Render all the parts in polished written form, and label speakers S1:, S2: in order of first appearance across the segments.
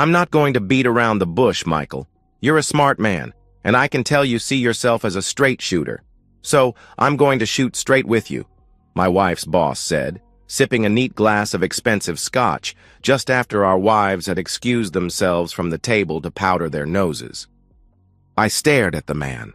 S1: I'm not going to beat around the bush, Michael. You're a smart man, and I can tell you see yourself as a straight shooter. So, I'm going to shoot straight with you, my wife's boss said, sipping a neat glass of expensive scotch just after our wives had excused themselves from the table to powder their noses. I stared at the man.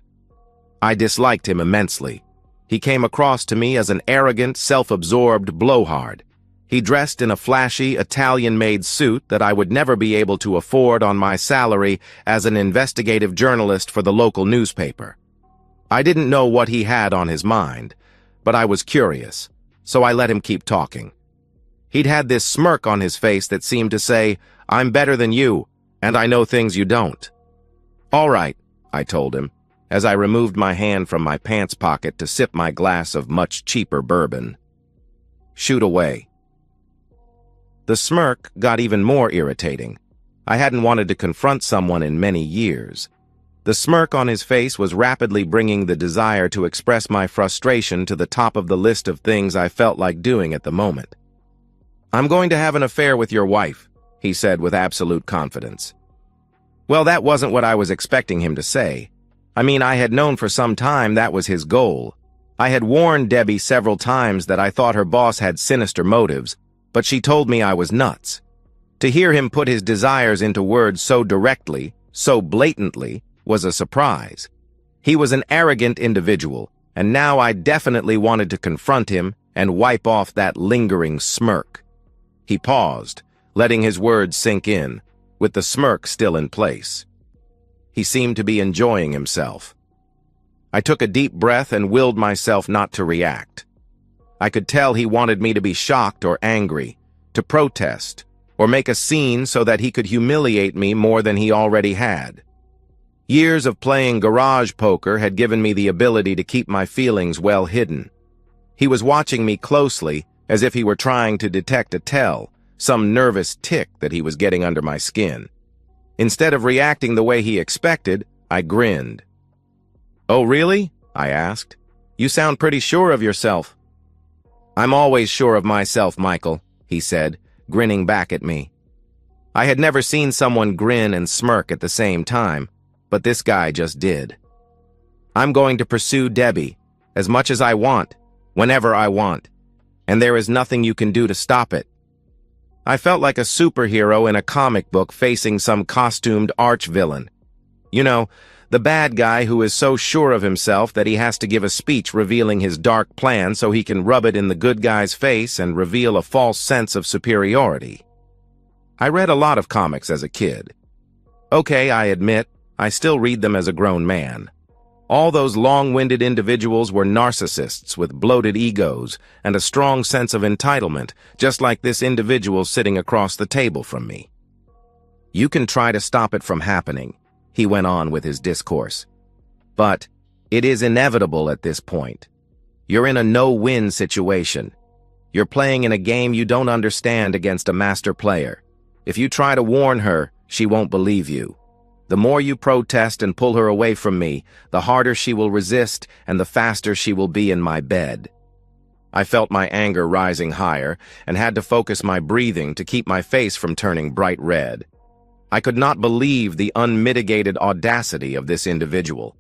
S1: I disliked him immensely. He came across to me as an arrogant, self-absorbed blowhard. He dressed in a flashy, Italian-made suit that I would never be able to afford on my salary as an investigative journalist for the local newspaper. I didn't know what he had on his mind, but I was curious, so I let him keep talking. He'd had this smirk on his face that seemed to say, "I'm better than you, and I know things you don't." "All right," I told him, as I removed my hand from my pants pocket to sip my glass of much cheaper bourbon. "Shoot away." The smirk got even more irritating. I hadn't wanted to confront someone in many years. The smirk on his face was rapidly bringing the desire to express my frustration to the top of the list of things I felt like doing at the moment. "I'm going to have an affair with your wife," he said with absolute confidence. Well, that wasn't what I was expecting him to say. I mean, I had known for some time that was his goal. I had warned Debbie several times that I thought her boss had sinister motives, but she told me I was nuts. To hear him put his desires into words so directly, so blatantly, was a surprise. He was an arrogant individual, and now I definitely wanted to confront him and wipe off that lingering smirk. He paused, letting his words sink in, with the smirk still in place. He seemed to be enjoying himself. I took a deep breath and willed myself not to react. I could tell he wanted me to be shocked or angry, to protest, or make a scene so that he could humiliate me more than he already had. Years of playing garage poker had given me the ability to keep my feelings well hidden. He was watching me closely, as if he were trying to detect a tell, some nervous tick that he was getting under my skin. Instead of reacting the way he expected, I grinned. "Oh, really?" I asked. "You sound pretty sure of yourself." "I'm always sure of myself, Michael," he said, grinning back at me. I had never seen someone grin and smirk at the same time, but this guy just did. "I'm going to pursue Debbie, as much as I want, whenever I want, and there is nothing you can do to stop it." I felt like a superhero in a comic book facing some costumed arch-villain. You know, the bad guy who is so sure of himself that he has to give a speech revealing his dark plan so he can rub it in the good guy's face and reveal a false sense of superiority. I read a lot of comics as a kid. Okay, I admit, I still read them as a grown man. All those long-winded individuals were narcissists with bloated egos and a strong sense of entitlement, just like this individual sitting across the table from me. "You can try to stop it from happening," he went on with his discourse. "But it is inevitable at this point. You're in a no-win situation. You're playing in a game you don't understand against a master player. If you try to warn her, she won't believe you. The more you protest and pull her away from me, the harder she will resist and the faster she will be in my bed." I felt my anger rising higher and had to focus my breathing to keep my face from turning bright red. I could not believe the unmitigated audacity of this individual.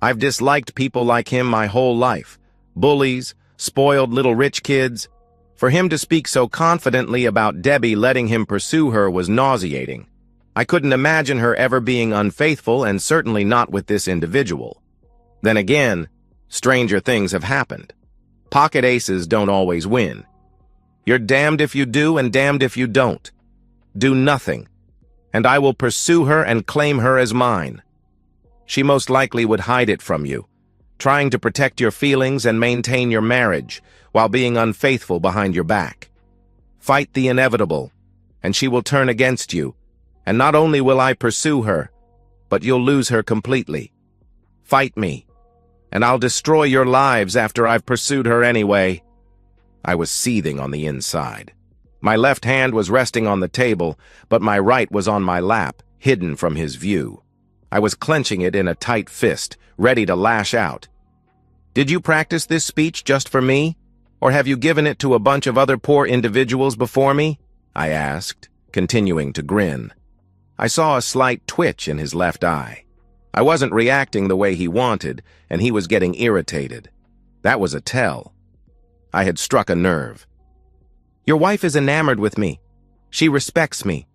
S1: I've disliked people like him my whole life. Bullies, spoiled little rich kids. For him to speak so confidently about Debbie letting him pursue her was nauseating. I couldn't imagine her ever being unfaithful, and certainly not with this individual. Then again, stranger things have happened. Pocket aces don't always win. You're damned if you do and damned if you don't. Do nothing, and I will pursue her and claim her as mine. She most likely would hide it from you, trying to protect your feelings and maintain your marriage while being unfaithful behind your back. Fight the inevitable, and she will turn against you. And not only will I pursue her, but you'll lose her completely. Fight me, and I'll destroy your lives after I've pursued her anyway." I was seething on the inside. My left hand was resting on the table, but my right was on my lap, hidden from his view. I was clenching it in a tight fist, ready to lash out. "Did you practice this speech just for me, or have you given it to a bunch of other poor individuals before me?" I asked, continuing to grin. I saw a slight twitch in his left eye. I wasn't reacting the way he wanted, and he was getting irritated. That was a tell. I had struck a nerve. Your wife is enamored with me. She respects me.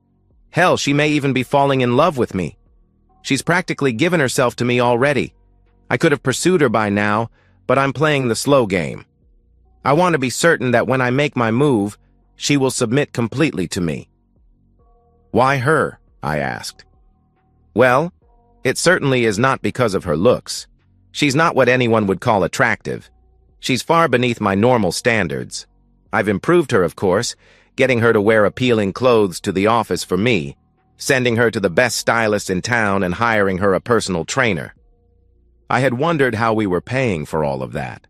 S1: Hell, she may even be falling in love with me. She's practically given herself to me already. I could have pursued her by now, but I'm playing the slow game. I want to be certain that when I make my move, she will submit completely to me. Why her? I asked. Well, it certainly is not because of her looks. She's not what anyone would call attractive. She's far beneath my normal standards. I've improved her, of course, getting her to wear appealing clothes to the office for me, sending her to the best stylist in town and hiring her a personal trainer. I had wondered how we were paying for all of that.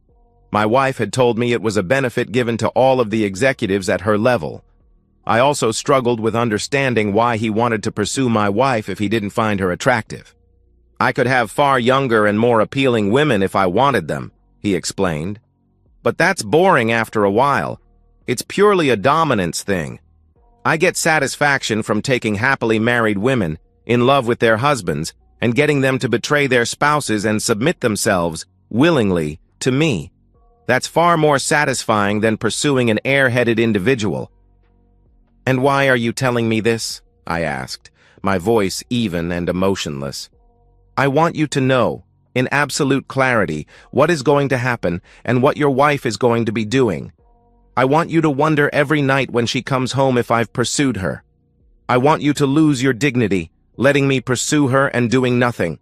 S1: My wife had told me it was a benefit given to all of the executives at her level. I also struggled with understanding why he wanted to pursue my wife if he didn't find her attractive. I could have far younger and more appealing women if I wanted them, he explained. But that's boring after a while. It's purely a dominance thing. I get satisfaction from taking happily married women, in love with their husbands, and getting them to betray their spouses and submit themselves, willingly, to me. That's far more satisfying than pursuing an airheaded individual. And why are you telling me this? I asked, my voice even and emotionless. I want you to know, in absolute clarity, what is going to happen and what your wife is going to be doing. I want you to wonder every night when she comes home if I've pursued her. I want you to lose your dignity, letting me pursue her and doing nothing.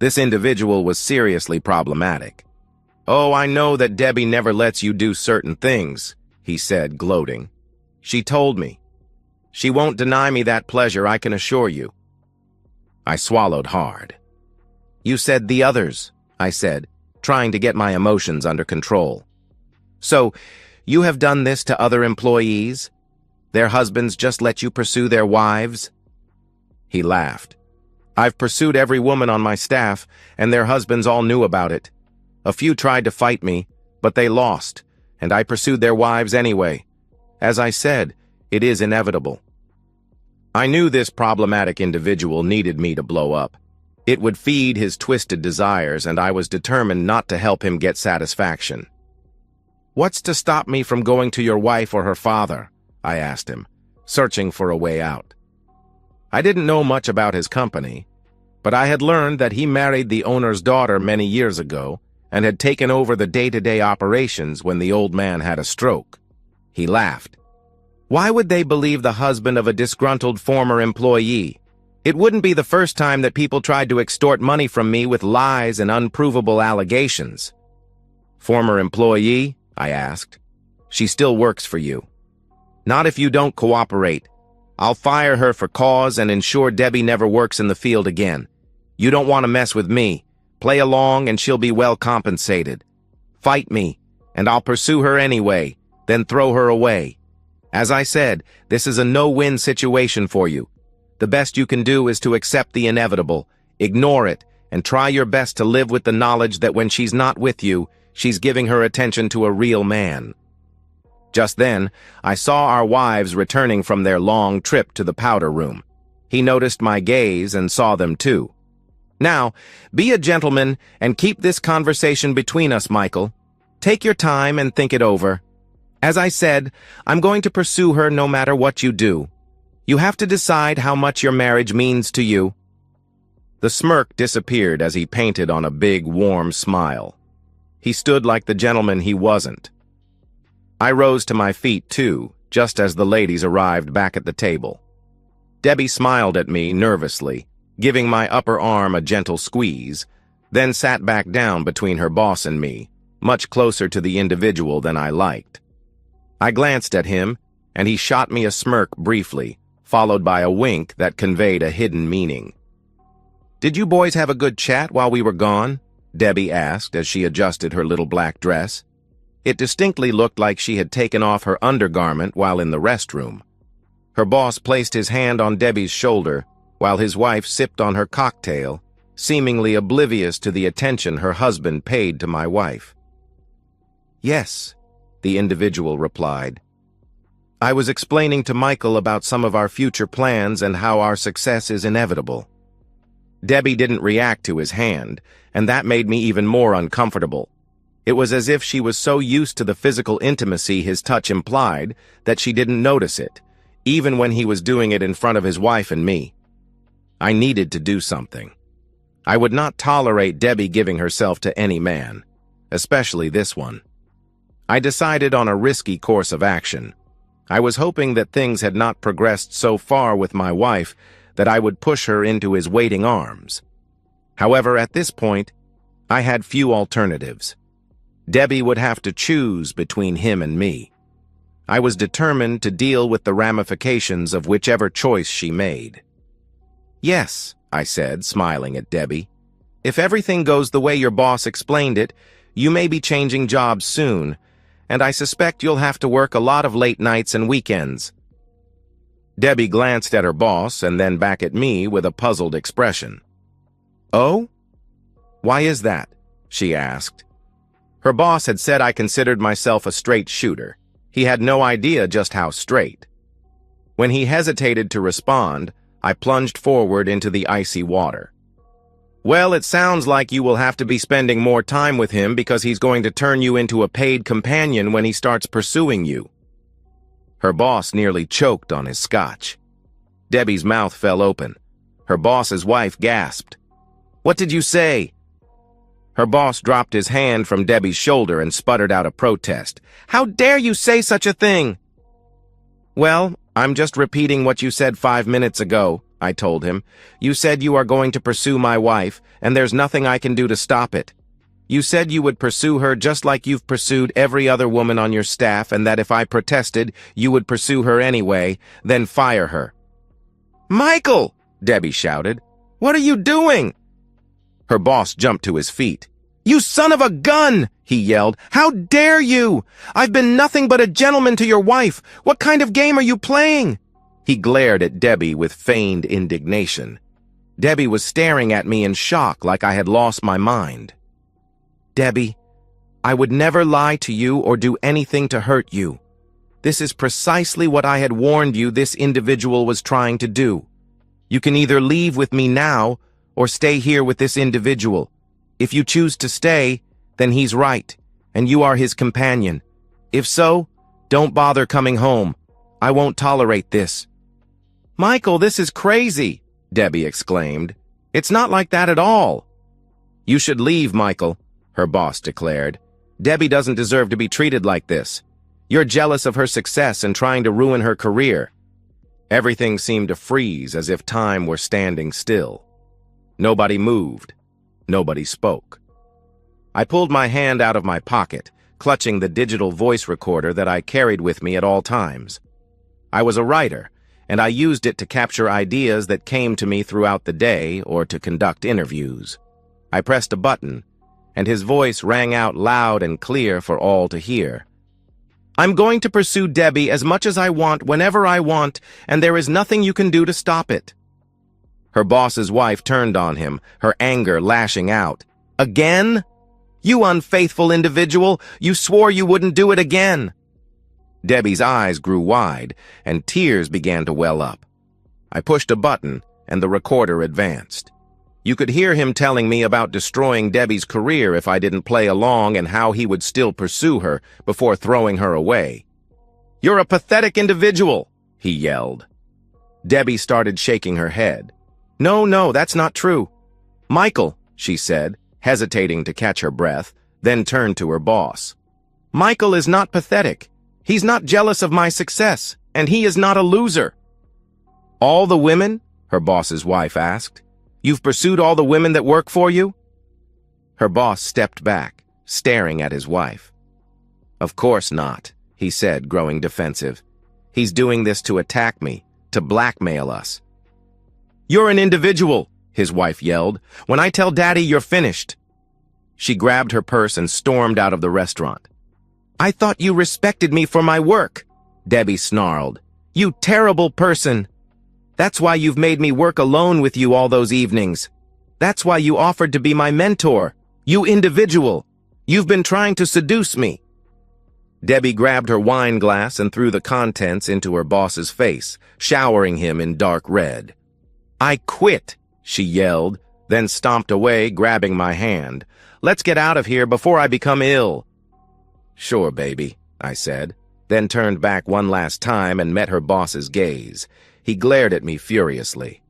S1: This individual was seriously problematic. Oh, I know that Debbie never lets you do certain things, he said, gloating. She told me. She won't deny me that pleasure, I can assure you. I swallowed hard. You said the others, I said, trying to get my emotions under control. So, you have done this to other employees? Their husbands just let you pursue their wives? He laughed. I've pursued every woman on my staff, and their husbands all knew about it. A few tried to fight me, but they lost, and I pursued their wives anyway. As I said, it is inevitable. I knew this problematic individual needed me to blow up. It would feed his twisted desires, and I was determined not to help him get satisfaction. What's to stop me from going to your wife or her father? I asked him, searching for a way out. I didn't know much about his company, but I had learned that he married the owner's daughter many years ago and had taken over the day-to-day operations when the old man had a stroke. He laughed. Why would they believe the husband of a disgruntled former employee? It wouldn't be the first time that people tried to extort money from me with lies and unprovable allegations. Former employee? I asked. She still works for you. Not if you don't cooperate. I'll fire her for cause and ensure Debbie never works in the field again. You don't want to mess with me. Play along and she'll be well compensated. Fight me, and I'll pursue her anyway, then throw her away. As I said, this is a no-win situation for you. The best you can do is to accept the inevitable, ignore it, and try your best to live with the knowledge that when she's not with you, she's giving her attention to a real man. Just then, I saw our wives returning from their long trip to the powder room. He noticed my gaze and saw them too. Now, be a gentleman and keep this conversation between us, Michael. Take your time and think it over. As I said, I'm going to pursue her no matter what you do. You have to decide how much your marriage means to you. The smirk disappeared as he painted on a big, warm smile. He stood like the gentleman he wasn't. I rose to my feet, too, just as the ladies arrived back at the table. Debbie smiled at me nervously, giving my upper arm a gentle squeeze, then sat back down between her boss and me, much closer to the individual than I liked. I glanced at him, and he shot me a smirk briefly, followed by a wink that conveyed a hidden meaning. "Did you boys have a good chat while we were gone?" Debbie asked as she adjusted her little black dress. It distinctly looked like she had taken off her undergarment while in the restroom. Her boss placed his hand on Debbie's shoulder, while his wife sipped on her cocktail, seemingly oblivious to the attention her husband paid to my wife. "Yes," the individual replied. I was explaining to Michael about some of our future plans and how our success is inevitable. Debbie didn't react to his hand, and that made me even more uncomfortable. It was as if she was so used to the physical intimacy his touch implied that she didn't notice it, even when he was doing it in front of his wife and me. I needed to do something. I would not tolerate Debbie giving herself to any man, especially this one. I decided on a risky course of action. I was hoping that things had not progressed so far with my wife that I would push her into his waiting arms. However, at this point, I had few alternatives. Debbie would have to choose between him and me. I was determined to deal with the ramifications of whichever choice she made. "Yes," I said, smiling at Debbie. "If everything goes the way your boss explained it, you may be changing jobs soon, and I suspect you'll have to work a lot of late nights and weekends." Debbie glanced at her boss and then back at me with a puzzled expression. "Oh? Why is that?" she asked. Her boss had said I considered myself a straight shooter. He had no idea just how straight. When he hesitated to respond, I plunged forward into the icy water. "Well, it sounds like you will have to be spending more time with him because he's going to turn you into a paid companion when he starts pursuing you." Her boss nearly choked on his scotch. Debbie's mouth fell open. Her boss's wife gasped. "What did you say?" Her boss dropped his hand from Debbie's shoulder and sputtered out a protest. "How dare you say such a thing?" "Well, I'm just repeating what you said 5 minutes ago," I told him. "You said you are going to pursue my wife, and there's nothing I can do to stop it. You said you would pursue her just like you've pursued every other woman on your staff, and that if I protested, you would pursue her anyway, then fire her." "Michael!" Debbie shouted. "What are you doing?" Her boss jumped to his feet. "You son of a gun!" he yelled. "How dare you? I've been nothing but a gentleman to your wife. What kind of game are you playing?" He glared at Debbie with feigned indignation. Debbie was staring at me in shock like I had lost my mind. "Debbie, I would never lie to you or do anything to hurt you. This is precisely what I had warned you this individual was trying to do. You can either leave with me now or stay here with this individual. If you choose to stay, then he's right, and you are his companion. If so, don't bother coming home. I won't tolerate this." "Michael, this is crazy," Debbie exclaimed. "It's not like that at all." "You should leave, Michael," her boss declared. "Debbie doesn't deserve to be treated like this. You're jealous of her success and trying to ruin her career." Everything seemed to freeze as if time were standing still. Nobody moved. Nobody spoke. I pulled my hand out of my pocket, clutching the digital voice recorder that I carried with me at all times. I was a writer, and I used it to capture ideas that came to me throughout the day or to conduct interviews. I pressed a button, and his voice rang out loud and clear for all to hear. "I'm going to pursue Debbie as much as I want, whenever I want, and there is nothing you can do to stop it." Her boss's wife turned on him, her anger lashing out. "Again? You unfaithful individual! You swore you wouldn't do it again!" Debbie's eyes grew wide, and tears began to well up. I pushed a button, and the recorder advanced. You could hear him telling me about destroying Debbie's career if I didn't play along and how he would still pursue her before throwing her away. "You're a pathetic individual," he yelled. Debbie started shaking her head. No, that's not true." "Michael," she said, hesitating to catch her breath, then turned to her boss. "Michael is not pathetic. He's not jealous of my success, and he is not a loser." "All the women?" her boss's wife asked. "You've pursued all the women that work for you?" Her boss stepped back, staring at his wife. "Of course not," he said, growing defensive. "He's doing this to attack me, to blackmail us." "You're an individual," his wife yelled. "When I tell Daddy, you're finished." She grabbed her purse and stormed out of the restaurant. "I thought you respected me for my work," Debbie snarled. "You terrible person. That's why you've made me work alone with you all those evenings. That's why you offered to be my mentor. You individual. You've been trying to seduce me." Debbie grabbed her wine glass and threw the contents into her boss's face, showering him in dark red. "I quit," she yelled, then stomped away, grabbing my hand. "Let's get out of here before I become ill." "Sure, baby," I said, then turned back one last time and met her boss's gaze. He glared at me furiously.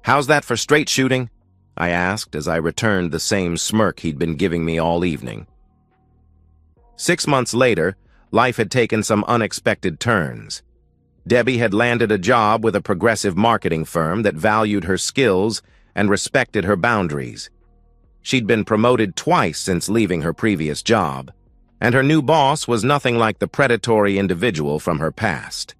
S1: "How's that for straight shooting?" I asked as I returned the same smirk he'd been giving me all evening. 6 months later, life had taken some unexpected turns. Debbie had landed a job with a progressive marketing firm that valued her skills and respected her boundaries. She'd been promoted twice since leaving her previous job, and her new boss was nothing like the predatory individual from her past.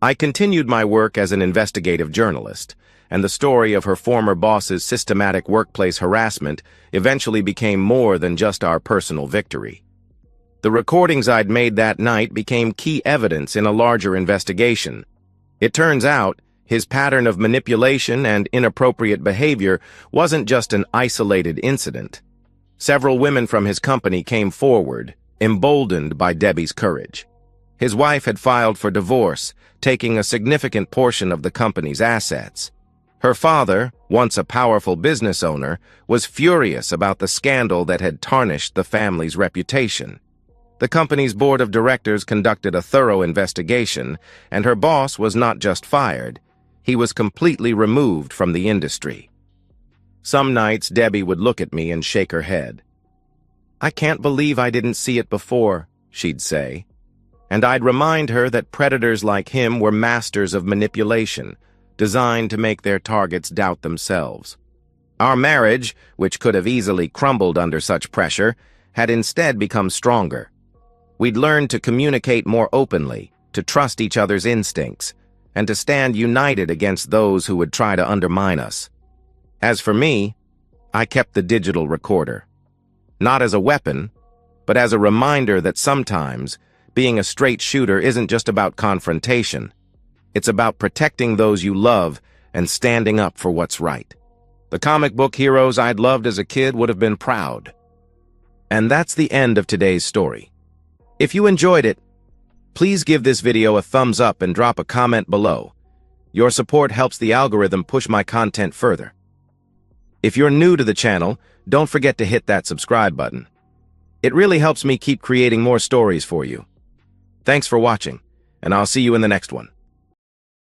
S1: I continued my work as an investigative journalist, and the story of her former boss's systematic workplace harassment eventually became more than just our personal victory. The recordings I'd made that night became key evidence in a larger investigation. It turns out, his pattern of manipulation and inappropriate behavior wasn't just an isolated incident. Several women from his company came forward, emboldened by Debbie's courage. His wife had filed for divorce, taking a significant portion of the company's assets. Her father, once a powerful business owner, was furious about the scandal that had tarnished the family's reputation. The company's board of directors conducted a thorough investigation, and her boss was not just fired. He was completely removed from the industry. Some nights, Debbie would look at me and shake her head. "I can't believe I didn't see it before," she'd say. And I'd remind her that predators like him were masters of manipulation, designed to make their targets doubt themselves. Our marriage, which could have easily crumbled under such pressure, had instead become stronger. We'd learned to communicate more openly, to trust each other's instincts, and to stand united against those who would try to undermine us. As for me, I kept the digital recorder. Not as a weapon, but as a reminder that sometimes being a straight shooter isn't just about confrontation. It's about protecting those you love and standing up for what's right. The comic book heroes I'd loved as a kid would have been proud. And that's the end of today's story. If you enjoyed it, please give this video a thumbs up and drop a comment below. Your support helps the algorithm push my content further. If you're new to the channel, don't forget to hit that subscribe button. It really helps me keep creating more stories for you. Thanks for watching, and I'll see you in the next one.